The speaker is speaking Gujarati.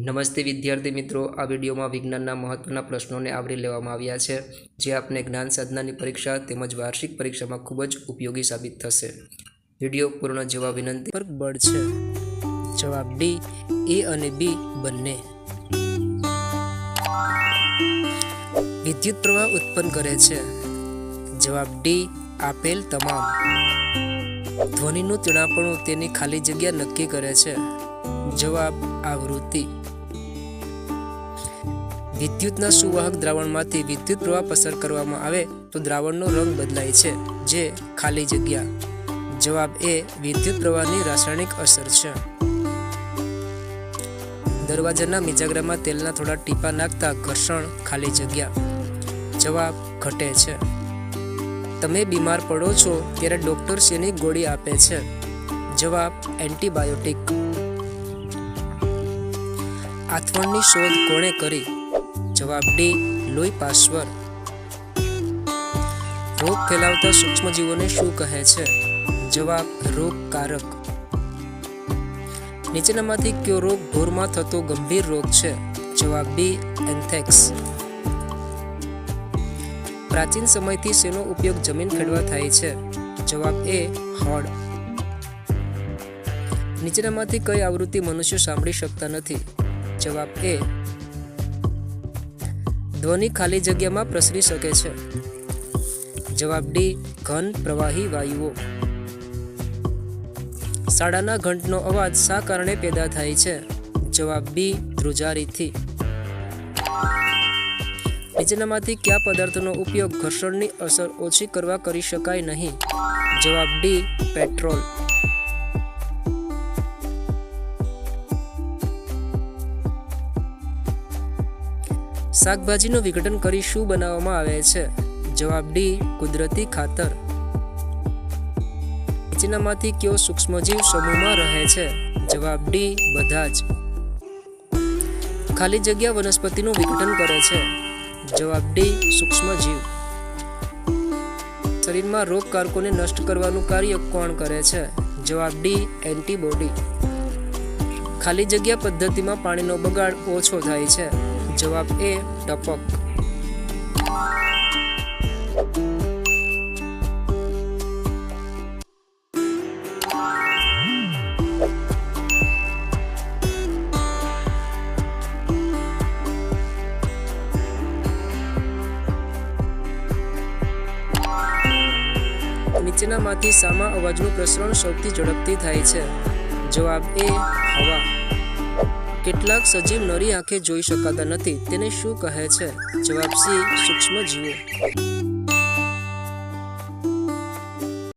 નમસ્તે વિદ્યાર્થી મિત્રો, આ વિડીયોમાં વિજ્ઞાનના મહત્વના પ્રશ્નોને આવરી લેવામાં આવ્યા છે, જે આપને જ્ઞાન સાધનાની પરીક્ષા તેમજ વાર્ષિક પરીક્ષામાં ખૂબ જ ઉપયોગી સાબિત થશે. વિડીયો પૂર્ણ જોવા વિનંતી. પર બળ છે. જવાબ ડી, એ અને બી બંને. વિદ્યુત પ્રવાહ ઉત્પન્ન કરે છે. જવાબ ડી, આપેલ તમામ. ધ્વનિનું તીણાપણું તેની ખાલી જગ્યા નક્કી કરે છે. જવાબ આવૃત્તિ. વિદ્યુતના સુવાહક દ્રાવણમાંથી વિદ્યુત પ્રવાહ પસાર કરવામાં આવે તો દ્રાવણનો રંગ બદલાય છે, જે ખાલી જગ્યા. જવાબ એ વિદ્યુત પ્રવાહની રાસાયણિક અસર છે. દરવાજાના મિજાગરામાં તેલના થોડા ટીપા નાખતા ઘર્ષણ ખાલી જગ્યા. જવાબ ઘટે છે. તમે બીમાર પડો છો ત્યારે ડોક્ટર શેની ગોળી આપે છે? જવાબ એન્ટીબાયોટિક. આથવણની શોધ કોણે કરી? જવાબ ડી, લુઈ પાસ્ચર. રોગ ફેલાવતા સૂક્ષ્મજીવોને શું કહે છે? જવાબ રોગકારક. નીચેનામાંથી કયો રોગ ઢોરમાં થતો ગંભીર રોગ છે? જવાબ બી, એન્થેક્સ. પ્રાચીન સમયથી શેનો ઉપયોગ જમીન ખેડવા થાય છે? જવાબ એ, હળ. નીચેનામાંથી કઈ આવૃત્તિ મનુષ્યો સાંભળી શકતા નથી? જવાબ એ, ધ્વનિ ખાલી જગ્યામાં પ્રસરી શકે છે. જવાબ ડી, ઘન પ્રવાહી વાયુઓ. શાળાના ઘંટનો અવાજ શા કારણે પેદા થાય છે? જવાબ બી, ધ્રુજારીથી. નીચેનામાંથી કયા પદાર્થનો ઉપયોગ ઘર્ષણની અસર ઓછી કરવા કરી શકાય નહીં? જવાબ ડી, પેટ્રોલ. શાકભાજીનું વિઘટન કરી શું બનાવવામાં આવે છે? જવાબ ડી, કુદરતી ખાતર. નીચેનામાંથી કયો સૂક્ષ્મજીવ સમૂહમાં રહે છે? જવાબ ડી, બધા જ. ખાલી જગ્યા વનસ્પતિનું વિઘટન કરે છે. જવાબ ડી, સૂક્ષ્મજીવ. શરીરમાં રોગકારકોને નષ્ટ કરવાનું કાર્ય કોણ કરે છે? જવાબ ડી, એન્ટીબોડી. ખાલી જગ્યા પદ્ધતિમાં પાણીનો બગાડ ઓછો થાય છે. જવાબ એ, ટપક. નીચેનામાંથી શામાં અવાજનું પ્રસરણ સૌથી ઝડપથી થાય છે? જવાબ એ, હવા. કેટલાક સજીવ નરી આંખે જોઈ શકાતા નથી, તેને શું કહે છે? જવાબ સી, સૂક્ષ્મજીવો.